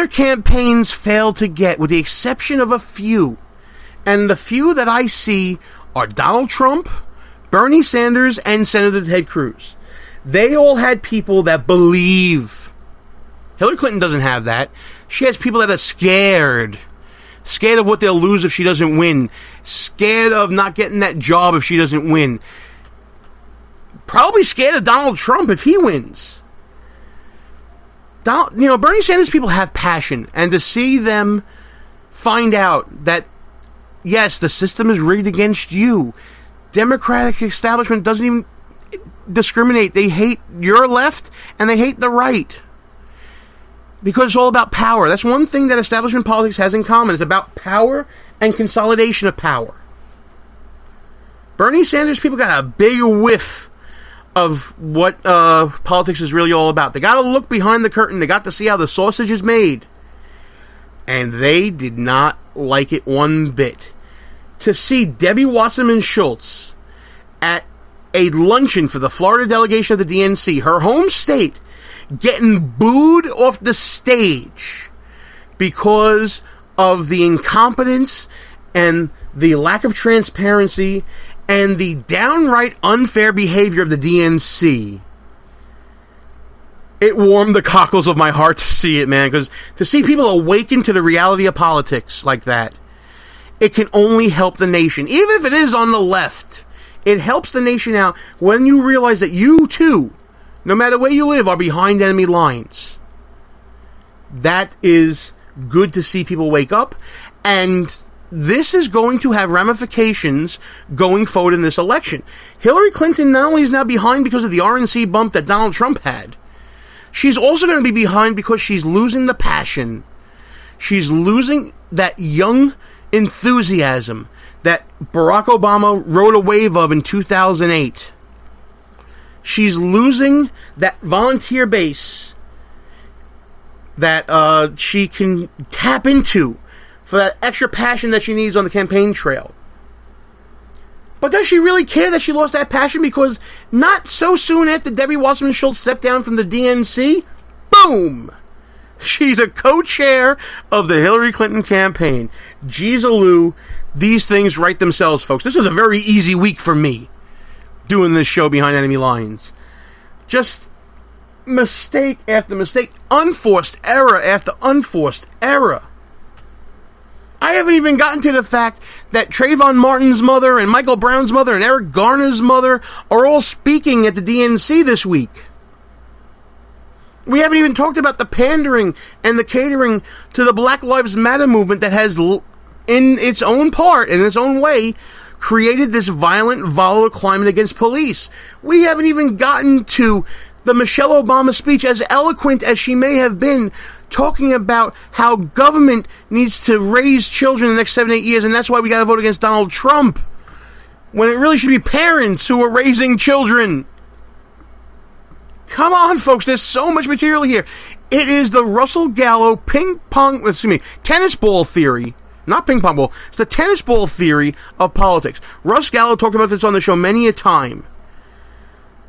other campaigns fail to get, with the exception of a few. And the few that I see are Donald Trump, Bernie Sanders, and Senator Ted Cruz. They all had people that believe. Hillary Clinton doesn't have that. She has people that are scared. Scared of what they'll lose if she doesn't win. Scared of not getting that job if she doesn't win. Probably scared of Donald Trump if he wins. Bernie Sanders people have passion. And to see them find out that, yes, the system is rigged against you. Democratic establishment doesn't even discriminate. They hate your left and they hate the right. Because it's all about power. That's one thing that establishment politics has in common. It's about power and consolidation of power. Bernie Sanders people got a big whiff of what politics is really all about. They got to look behind the curtain. They got to see how the sausage is made. And they did not like it one bit. To see Debbie Wasserman Schultz at a luncheon for the Florida delegation of the DNC, her home state, getting booed off the stage because of the incompetence and the lack of transparency and the downright unfair behavior of the DNC. It warmed the cockles of my heart to see it, man, because to see people awaken to the reality of politics like that, it can only help the nation. Even if it is on the left, it helps the nation out when you realize that you, too, no matter where you live, are behind enemy lines. That is good to see people wake up. And this is going to have ramifications going forward in this election. Hillary Clinton not only is now behind because of the RNC bump that Donald Trump had, she's also going to be behind because she's losing the passion. She's losing that young enthusiasm that Barack Obama rode a wave of in 2008. She's losing that volunteer base that she can tap into for that extra passion that she needs on the campaign trail. But does she really care that she lost that passion? Because not so soon after Debbie Wasserman Schultz stepped down from the DNC, boom! She's a co-chair of the Hillary Clinton campaign. Jeez-a-loo, these things write themselves, folks. This was a very easy week for me, doing this show Behind Enemy Lines. Just mistake after mistake, unforced error after unforced error. I haven't even gotten to the fact that Trayvon Martin's mother and Michael Brown's mother and Eric Garner's mother are all speaking at the DNC this week. We haven't even talked about the pandering and the catering to the Black Lives Matter movement that has, in its own part, in its own way, created this violent, volatile climate against police. We haven't even gotten to the Michelle Obama speech, as eloquent as she may have been, talking about how government needs to raise children in the next 7-8 years, and that's why we got to vote against Donald Trump, when it really should be parents who are raising children. Come on, folks, there's so much material here. It is the Russell Gallo tennis ball theory. Not ping pong ball. It's the tennis ball theory of politics. Russ Gallo talked about this on the show many a time.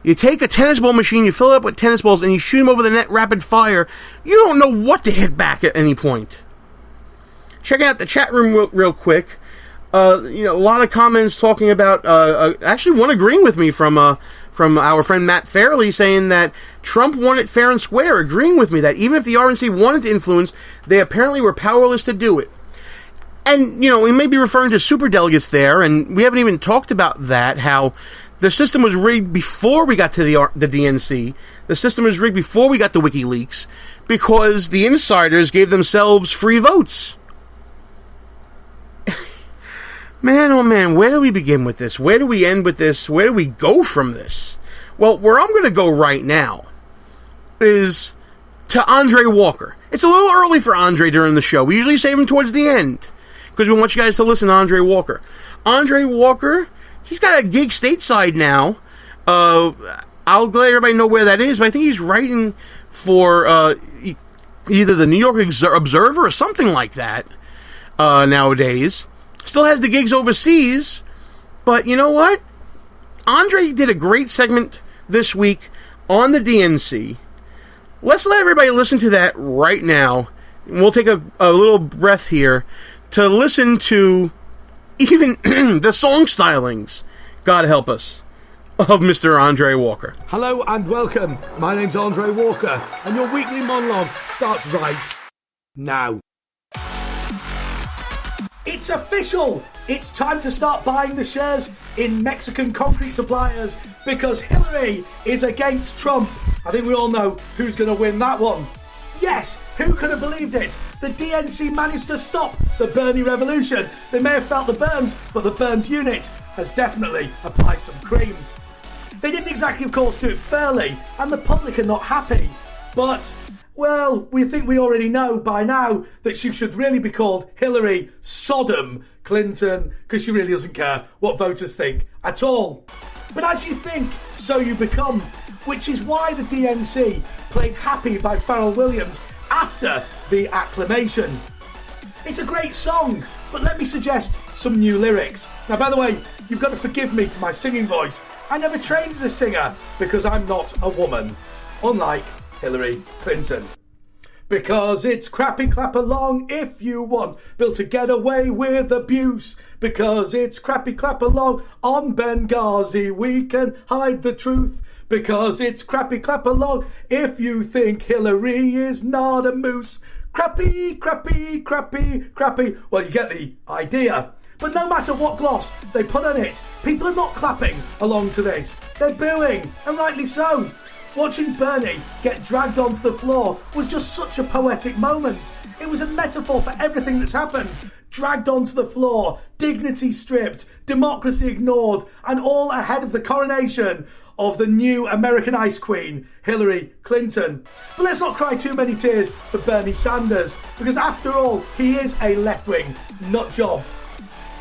You take a tennis ball machine, you fill it up with tennis balls, and you shoot them over the net rapid fire. You don't know what to hit back at any point. Checking out the chat room real quick. A lot of comments talking about, actually one agreeing with me from our friend Matt Fairley, saying that Trump won it fair and square, agreeing with me that even if the RNC wanted to influence, they apparently were powerless to do it. And, we may be referring to superdelegates there, and we haven't even talked about that, how the system was rigged before we got to the DNC. The system was rigged before we got to WikiLeaks, because the insiders gave themselves free votes. Man, oh man, where do we begin with this? Where do we end with this? Where do we go from this? Well, where I'm going to go right now is to Andre Walker. It's a little early for Andre during the show. We usually save him towards the end, because we want you guys to listen to Andre Walker. Andre Walker, he's got a gig stateside now. I'll let everybody know where that is, but I think he's writing for either the New York Observer or something like that nowadays. Still has the gigs overseas, but you know what? Andre did a great segment this week on the DNC. Let's let everybody listen to that right now. we'll take a little breath here to listen to even the song stylings, God help us, of Mr. Andre Walker. Hello and welcome. My name's Andre Walker, and your weekly monologue starts right now. It's official! It's time to start buying the shares in Mexican concrete suppliers because Hillary is against Trump. I think we all know who's going to win that one. Yes, who could have believed it? The DNC managed to stop the Bernie revolution. They may have felt the burns, but the Burns unit has definitely applied some cream. They didn't exactly, of course, do it fairly, and the public are not happy. But, well, we think we already know by now that she should really be called Hillary Sodom Clinton, because she really doesn't care what voters think at all. But as you think, so you become, which is why the DNC played Happy by Pharrell Williams after the acclamation. It's a great song, but let me suggest some new lyrics. Now, by the way, you've got to forgive me for my singing voice. I never trained as a singer because I'm not a woman, unlike Hillary Clinton. Because it's crappy, clap along if you want Bill to get away with abuse. Because it's crappy, clap along on Benghazi, we can hide the truth. Because it's crappy, clap along if you think Hillary is not a moose. Crappy, crappy, crappy, crappy. Well, you get the idea. But no matter what gloss they put on it, people are not clapping along to this. They're booing, and rightly so. Watching Bernie get dragged onto the floor was just such a poetic moment. It was a metaphor for everything that's happened. Dragged onto the floor, dignity stripped, democracy ignored, and all ahead of the coronation of the new American Ice Queen, Hillary Clinton. But let's not cry too many tears for Bernie Sanders, because after all, he is a left-wing nut job.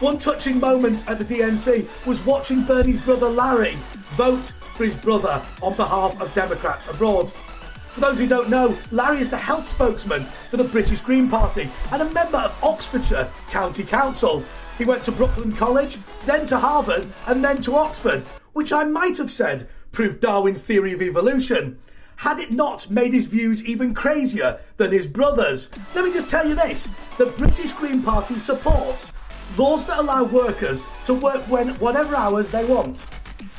One touching moment at the DNC was watching Bernie's brother Larry vote for his brother on behalf of Democrats abroad. For those who don't know, Larry is the health spokesman for the British Green Party and a member of Oxfordshire County Council. He went to Brooklyn College, then to Harvard, and then to Oxford, which I might have said proved Darwin's theory of evolution, had it not made his views even crazier than his brother's. Let me just tell you this, the British Green Party supports laws that allow workers to work whatever hours they want,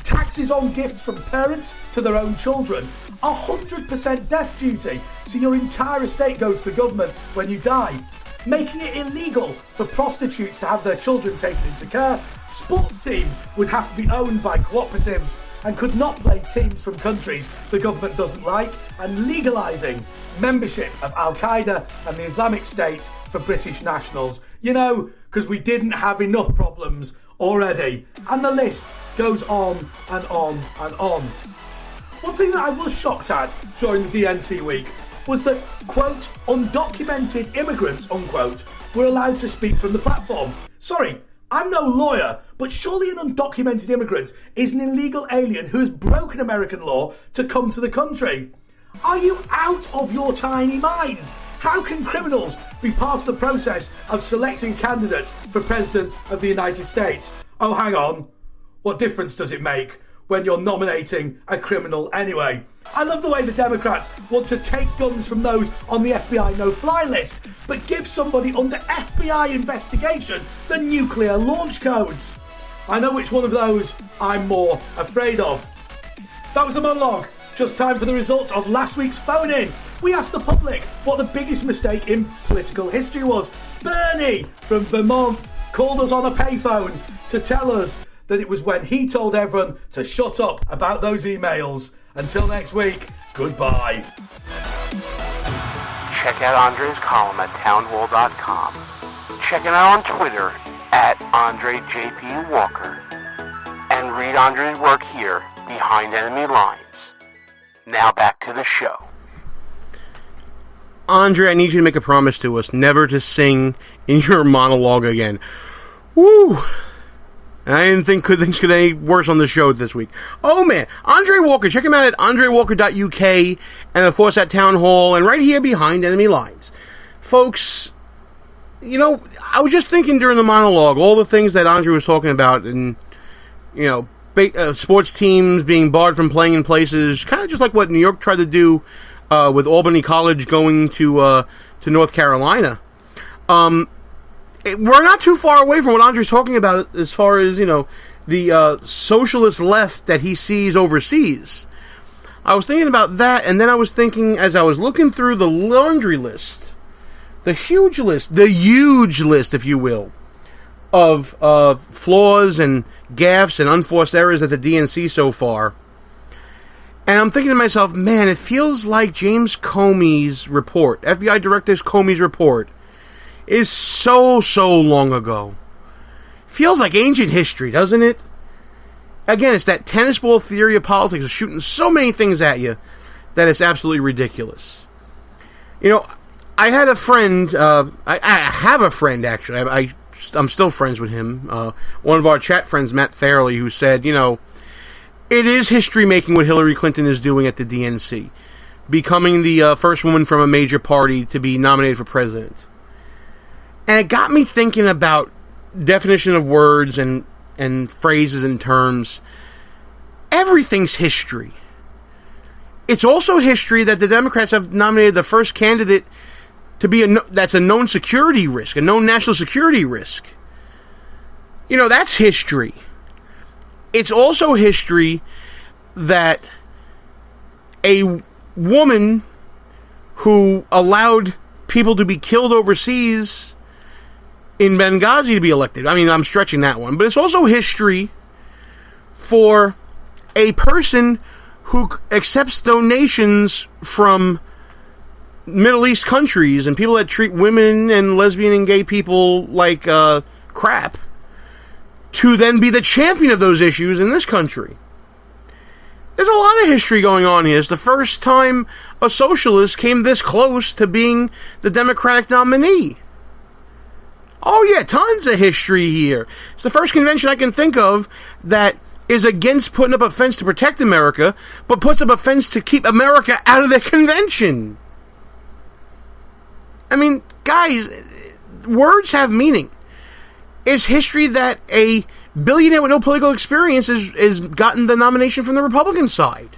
taxes on gifts from parents to their own children, 100% death duty, so your entire estate goes to the government when you die, making it illegal for prostitutes to have their children taken into care. Sports teams would have to be owned by cooperatives and could not play teams from countries the government doesn't like, and legalising membership of Al-Qaeda and the Islamic State for British nationals. You know, because we didn't have enough problems already. And the list goes on and on and on. One thing that I was shocked at during the DNC week was that, quote, undocumented immigrants, unquote, were allowed to speak from the platform. Sorry, I'm no lawyer, but surely an undocumented immigrant is an illegal alien who has broken American law to come to the country. Are you out of your tiny mind? How can criminals be part of the process of selecting candidates for President of the United States? Oh, hang on. What difference does it make when you're nominating a criminal anyway? I love the way the Democrats want to take guns from those on the FBI no-fly list, but give somebody under FBI investigation the nuclear launch codes. I know which one of those I'm more afraid of. That was the monologue. Just time for the results of last week's phone-in. We asked the public what the biggest mistake in political history was. Bernie from Vermont called us on a payphone to tell us that it was when he told everyone to shut up about those emails. Until next week, goodbye. Check out Andre's column at townhall.com. Check him out on Twitter at AndreJPWalker. And read Andre's work here, Behind Enemy Lines. Now back to the show. Andre, I need you to make a promise to us never to sing in your monologue again. Woo! I didn't think things could any worse on the show this week. Oh man, Andre Walker. Check him out at andrewalker.uk and of course at Town Hall and right here Behind Enemy Lines. Folks, you know, I was just thinking during the monologue, all the things that Andre was talking about and, you know, sports teams being barred from playing in places, kind of just like what New York tried to do with Albany College going to to North Carolina. We're not too far away from what Andre's talking about as far as, the socialist left that he sees overseas. I was thinking about that, and then I was thinking, as I was looking through the laundry list, the huge list, if you will, of flaws and gaffes and unforced errors at the DNC so far. And I'm thinking to myself, man, it feels like James Comey's report, FBI Director Comey's report, is so long ago. Feels like ancient history, doesn't it? Again, it's that tennis ball theory of politics of shooting so many things at you that it's absolutely ridiculous. I had a friend, I have a friend, actually. I'm still friends with him. One of our chat friends, Matt Fairley, who said, it is history-making what Hillary Clinton is doing at the DNC, becoming the first woman from a major party to be nominated for president. And it got me thinking about definition of words and phrases and terms. Everything's history. It's also history that the Democrats have nominated the first candidate to be that's a known security risk, a known national security risk. That's history. It's also history that a woman who allowed people to be killed overseas in Benghazi to be elected. I mean, I'm stretching that one. But it's also history for a person who accepts donations from Middle East countries and people that treat women and lesbian and gay people like crap to then be the champion of those issues in this country. There's a lot of history going on here. It's the first time a socialist came this close to being the Democratic nominee. Oh yeah, tons of history here. It's the first convention I can think of that is against putting up a fence to protect America, but puts up a fence to keep America out of the convention. I mean, guys, words have meaning. It's history that a billionaire with no political experience is gotten the nomination from the Republican side.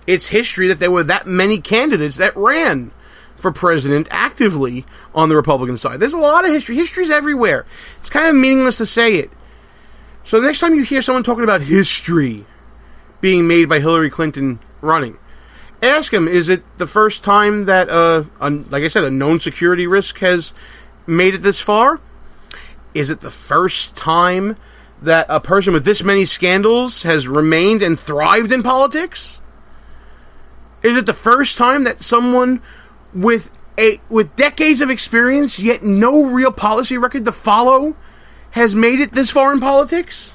It's history that there were that many candidates that ran for president actively on the Republican side. There's a lot of history. History's everywhere. It's kind of meaningless to say it. So the next time you hear someone talking about history being made by Hillary Clinton running, ask him, is it the first time that, like I said, a known security risk has made it this far? Is it the first time that a person with this many scandals has remained and thrived in politics? Is it the first time that someone with decades of experience, yet no real policy record to follow, has made it this far in politics?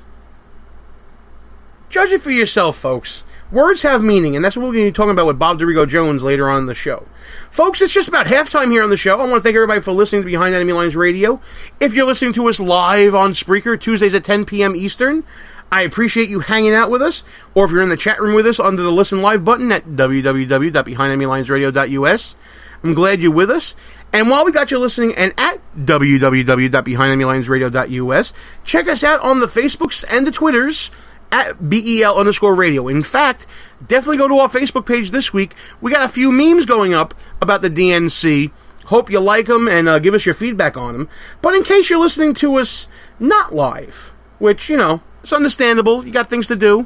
Judge it for yourself, folks. Words have meaning, and that's what we're going to be talking about with Bob Dorigo Jones later on in the show. Folks, it's just about halftime here on the show. I want to thank everybody for listening to Behind Enemy Lines Radio. If you're listening to us live on Spreaker, Tuesdays at 10 p.m. Eastern, I appreciate you hanging out with us. Or if you're in the chat room with us under the Listen Live button at www.behindenemylinesradio.us, I'm glad you're with us. And while we got you listening and at www.behindenemylinesradio.us, check us out on the Facebooks and the Twitters at BEL_radio. In fact, definitely go to our Facebook page this week. We got a few memes going up about the DNC. Hope you like them and give us your feedback on them. But in case you're listening to us not live, which, it's understandable. You got things to do.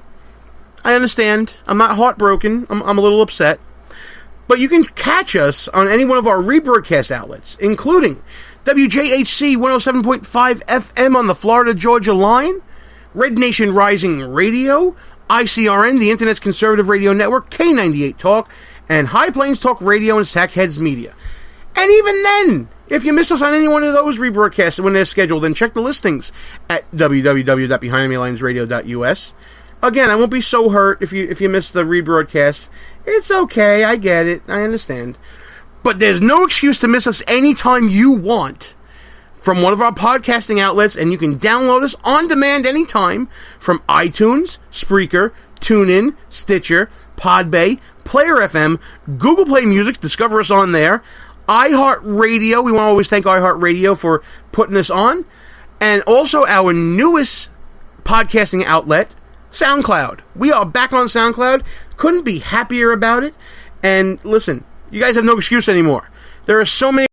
I understand. I'm not heartbroken. I'm a little upset. But you can catch us on any one of our rebroadcast outlets, including WJHC 107.5 FM on the Florida-Georgia line, Red Nation Rising Radio, ICRN, the Internet's Conservative Radio Network, K98 Talk, and High Plains Talk Radio and Sackheads Media. And even then, if you miss us on any one of those rebroadcasts when they're scheduled, then check the listings at www.behindenemylinesradio.us. Again, I won't be so hurt if you miss the rebroadcast. It's okay, I get it, I understand. But there's no excuse to miss us anytime you want from one of our podcasting outlets, and you can download us on demand anytime from iTunes, Spreaker, TuneIn, Stitcher, Podbay, Player FM, Google Play Music, discover us on there, iHeartRadio, we want to always thank iHeartRadio for putting us on, and also our newest podcasting outlet, SoundCloud. We are back on SoundCloud, couldn't be happier about it, and listen, you guys have no excuse anymore. There are so many